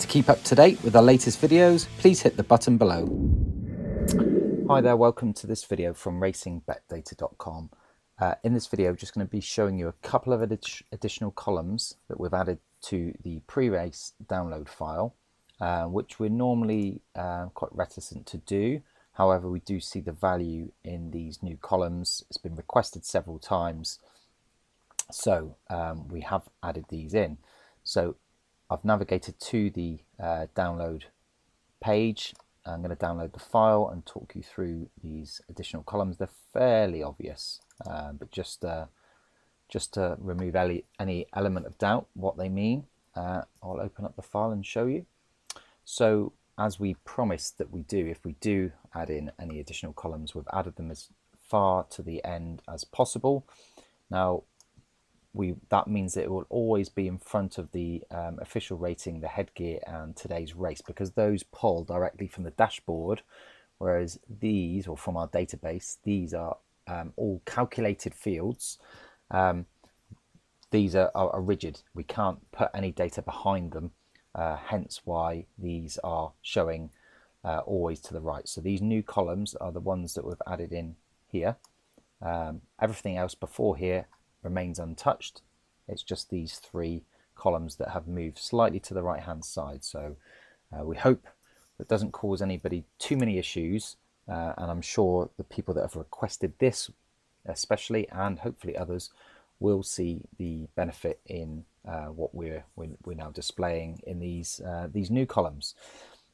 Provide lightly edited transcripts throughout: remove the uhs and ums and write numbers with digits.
keep up to date with our latest videos, please hit the button below. Hi there, welcome to this video from racingbetdata.com. In this video, I'm just going to be showing you a couple of additional columns that we've added to the pre-race download file, which we're normally quite reticent to do. However, we do see the value in these new columns. It's been requested several times, so we have added these in. So I've navigated to the download page. I'm going to download the file and talk you through these additional columns. They're fairly obvious, but just to remove any element of doubt what they mean, I'll open up the file and show you. So as we promised that we do, if we do add in any additional columns, we've added them as far to the end as possible. Now, that means that it will always be in front of the official rating, the headgear and today's race, because those pull directly from the dashboard, whereas these, or from our database, these are all calculated fields. These are rigid. We can't put any data behind them, hence why these are showing always to the right. So these new columns are the ones that we've added in here. Everything else before here remains untouched. It's just these three columns that have moved slightly to the right hand side. So we hope that doesn't cause anybody too many issues, and I'm sure the people that have requested this especially, and hopefully others, will see the benefit in what we're now displaying in these new columns.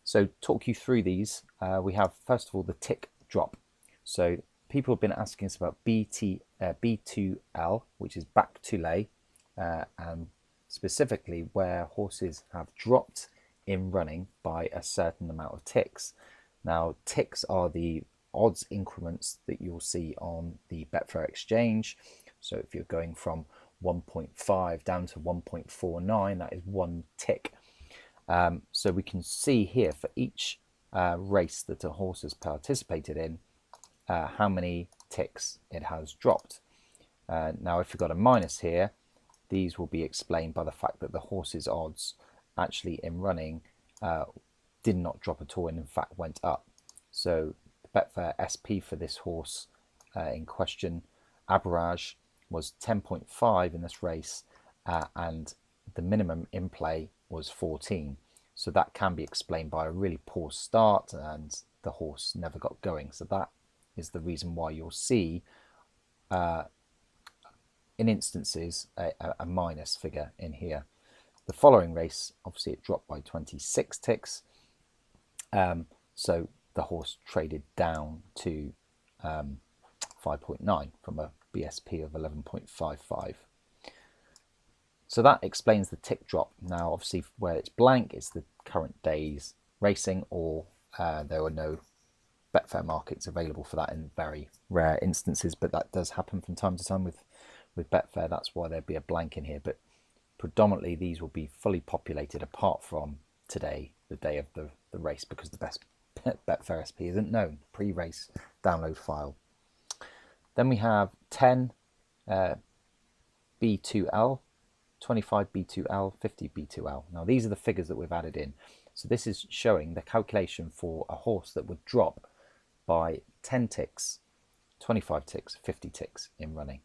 So talk you through these. We have first of all the tick drop. So people have been asking us about B2L, which is back to lay, and specifically where horses have dropped in running by a certain amount of ticks. Now, ticks are the odds increments that you'll see on the Betfair exchange. So if you're going from 1.5 down to 1.49, that is one tick. So we can see here for each race that a horse has participated in, how many ticks it has dropped. Now, if you've got a minus here, these will be explained by the fact that the horse's odds actually in running did not drop at all, and in fact went up. So the Betfair SP for this horse in question, Aberage, was 10.5 in this race, and the minimum in play was 14. So that can be explained by a really poor start and the horse never got going. So that is the reason why you'll see in instances a minus figure in here. The following race, obviously it dropped by 26 ticks, so the horse traded down to 5.9 from a BSP of 11.55. So that explains the tick drop. Now obviously where it's blank, it's the current day's racing, or there were no Betfair markets available for that in very rare instances, but that does happen from time to time with Betfair. That's why there'd be a blank in here, but predominantly these will be fully populated apart from today, the day of the race, because the best Betfair SP isn't known, pre-race download file. Then we have 10 B2L, 25 B2L, 50 B2L. Now these are the figures that we've added in. So this is showing the calculation for a horse that would drop by 10 ticks, 25 ticks, 50 ticks in running.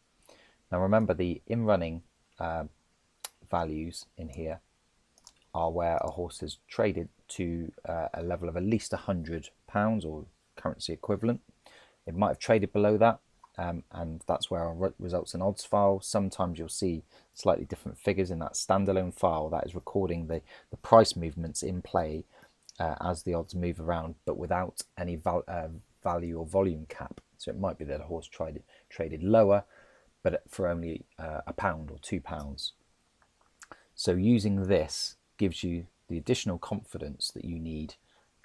Now remember, the in running values in here are where a horse has traded to a level of at least £100 or currency equivalent. It might have traded below that, and that's where our results and odds file. Sometimes you'll see slightly different figures in that standalone file that is recording the price movements in play as the odds move around, but without any value or volume cap. So it might be that a horse traded lower, but for only £1 or £2. So using this gives you the additional confidence that you need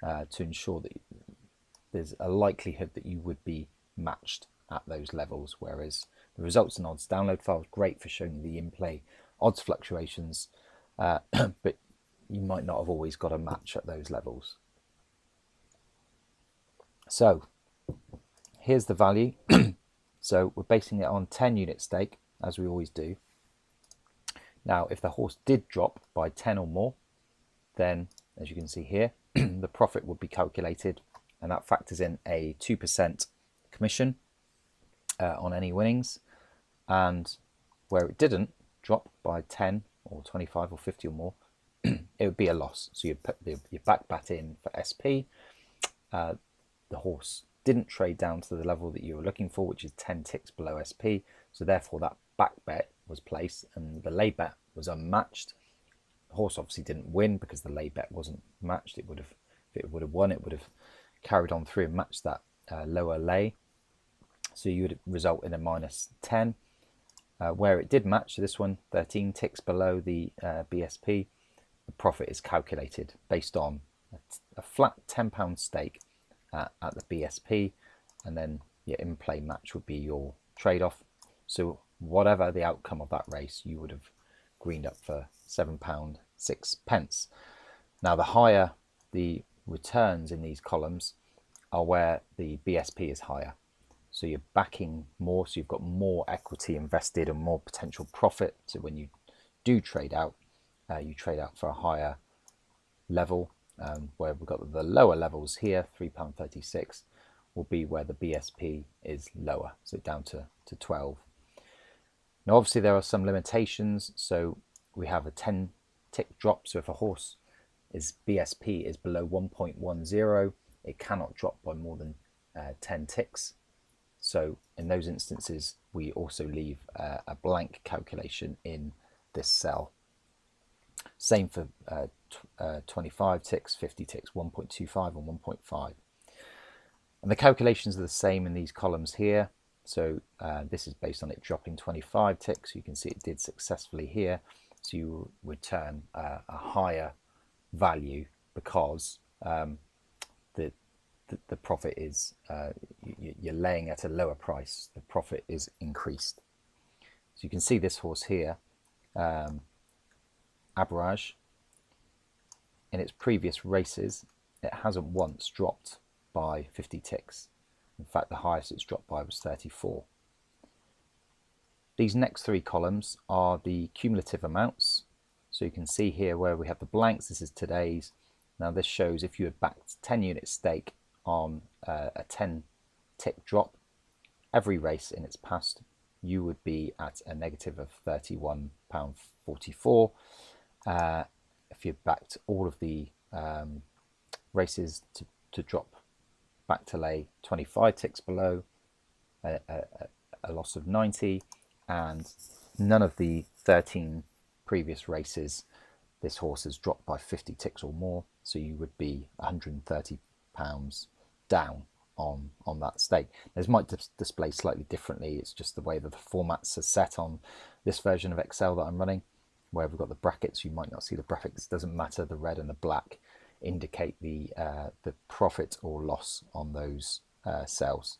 to ensure that there's a likelihood that you would be matched at those levels, whereas the results and odds download file is great for showing the in-play odds fluctuations, but you might not have always got a match at those levels. So here's the value. So we're basing it on 10 unit stake, as we always do. Now, if the horse did drop by 10 or more, then as you can see here, the profit would be calculated, and that factors in a 2% commission on any winnings. And where it didn't drop by 10 or 25 or 50 or more, it would be a loss. So you'd put your back bat in for SP. The horse didn't trade down to the level that you were looking for, which is 10 ticks below SP. So therefore that back bet was placed and the lay bet was unmatched. The horse obviously didn't win because the lay bet wasn't matched. It would have, if it would have won, it would have carried on through and matched that lower lay. So you would result in a -10. Where it did match, so this one 13 ticks below the BSP, the profit is calculated based on a flat £10 stake at the BSP, and then your in-play match would be your trade-off. So whatever the outcome of that race, you would have greened up for £7.06. Now the higher the returns in these columns are where the BSP is higher. So you're backing more, so you've got more equity invested and more potential profit. So when you do trade out, you trade out for a higher level, where we've got the lower levels here, £3.36, will be where the BSP is lower, so down to 12. Now obviously there are some limitations, so we have a 10 tick drop, so if a horse BSP is below 1.10, it cannot drop by more than 10 ticks. So in those instances, we also leave a blank calculation in this cell. Same for 25 ticks, 50 ticks, 1.25 and 1.5. And the calculations are the same in these columns here. So this is based on it dropping 25 ticks. You can see it did successfully here. So you return a higher value because the profit is, you're laying at a lower price, the profit is increased. So you can see this horse here, Aberage, in its previous races, it hasn't once dropped by 50 ticks. In fact, the highest it's dropped by was 34. These next three columns are the cumulative amounts. So you can see here where we have the blanks, this is today's. Now this shows if you had backed 10 unit stake on a 10 tick drop, every race in its past, you would be at a negative of £31.44. If you backed all of the races to drop back to lay 25 ticks below, a loss of 90, and none of the 13 previous races this horse has dropped by 50 ticks or more, so you would be £130 down on that stake. This might display slightly differently, it's just the way that the formats are set on this version of Excel that I'm running, where we've got the brackets. You might not see the brackets, doesn't matter, the red and the black indicate the profit or loss on those cells.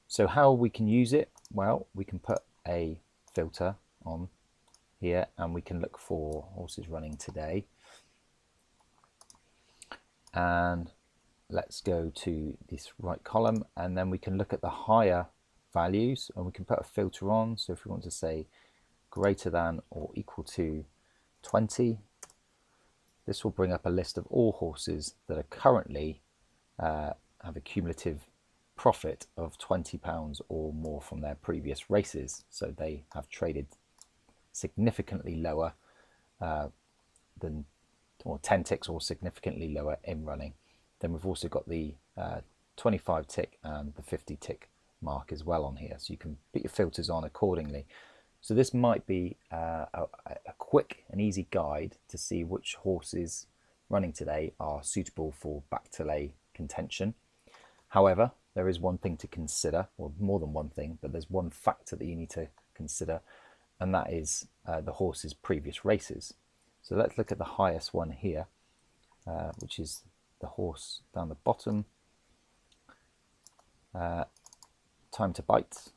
So how we can use it? Well, we can put a filter on here and we can look for horses running today, and let's go to this right column, and then we can look at the higher values and we can put a filter on. So if we want to say greater than or equal to 20, this will bring up a list of all horses that are currently have a cumulative profit of £20 or more from their previous races. So they have traded significantly lower than, or 10 ticks or significantly lower in running. Then we've also got the 25 tick and the 50 tick mark as well on here, so you can put your filters on accordingly. So this might be a quick and easy guide to see which horses running today are suitable for back to lay contention. However, there is one thing to consider, or more than one thing, but there's one factor that you need to consider, and that is the horse's previous races. So let's look at the highest one here, which is the horse down the bottom. Time to bite.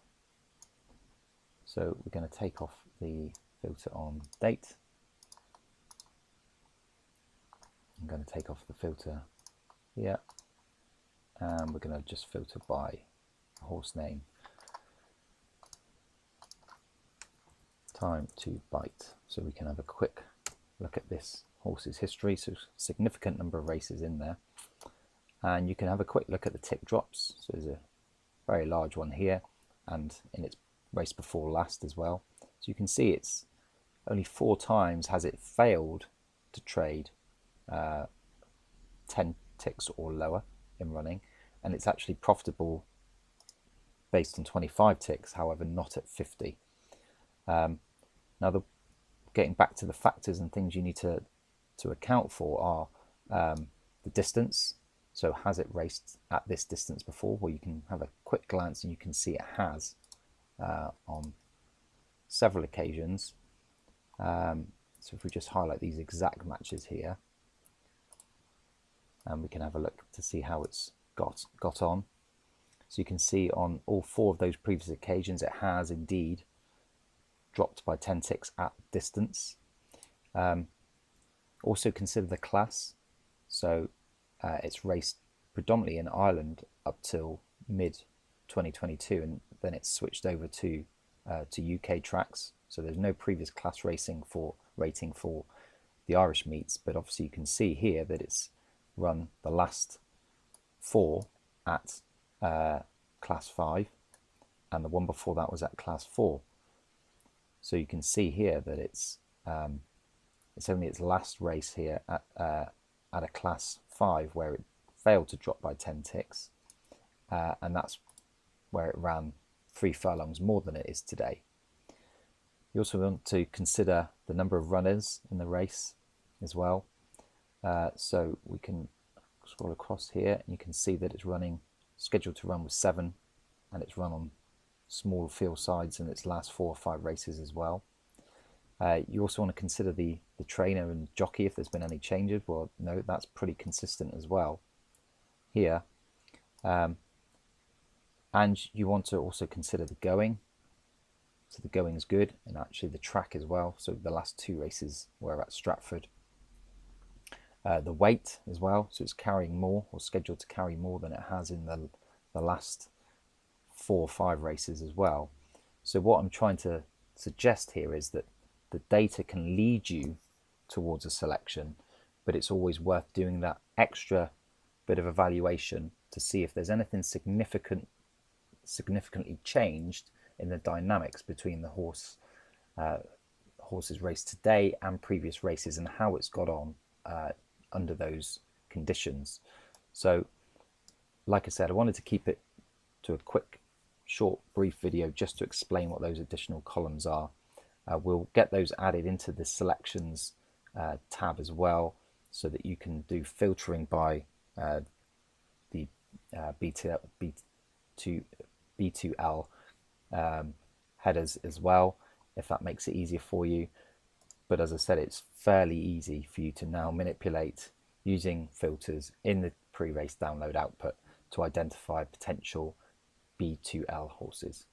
So we're going to take off the filter on date. I'm going to take off the filter here, and we're going to just filter by horse name. Time to bite, so we can have a quick look at this horse's history, so significant number of races in there. And you can have a quick look at the tick drops. So there's a very large one here, and in its race before last as well. So you can see it's only 4 times has it failed to trade 10 ticks or lower in running, and it's actually profitable based on 25 ticks, however not at 50. Now, getting back to the factors and things you need to account for are the distance. So has it raced at this distance before? Well, you can have a quick glance and you can see it has on several occasions. So if we just highlight these exact matches here, and we can have a look to see how it's got on. So you can see on all 4 of those previous occasions it has indeed dropped by 10 ticks at distance. Also consider the class. So it's raced predominantly in Ireland up till mid 2022, and then it's switched over to UK tracks. So there's no previous class rating for the Irish meets, but obviously you can see here that it's run the last 4 at class 5, and the one before that was at class 4. So you can see here that it's only its last race here at a class 5 where it failed to drop by 10 ticks, and that's where it ran 3 furlongs more than it is today. You also want to consider the number of runners in the race as well. So we can scroll across here and you can see that it's scheduled to run with 7, and it's run on small field sides in its last 4 or 5 races as well. You also want to consider the trainer and jockey, if there's been any changes. Well, no, that's pretty consistent as well here. And you want to also consider the going. So the going is good, and actually the track as well. So the last 2 races were at Stratford. The weight as well, so it's carrying more, or scheduled to carry more than it has in the last 4 or 5 races as well. So what I'm trying to suggest here is that the data can lead you towards a selection, but it's always worth doing that extra bit of evaluation to see if there's anything significantly changed in the dynamics between the horse's race today and previous races, and how it's got on under those conditions. So like I said, I wanted to keep it to a quick, short, brief video just to explain what those additional columns are. We'll get those added into the selections tab as well, so that you can do filtering by the B2L headers as well, if that makes it easier for you. But as I said, it's fairly easy for you to now manipulate using filters in the pre-race download output to identify potential B2L horses.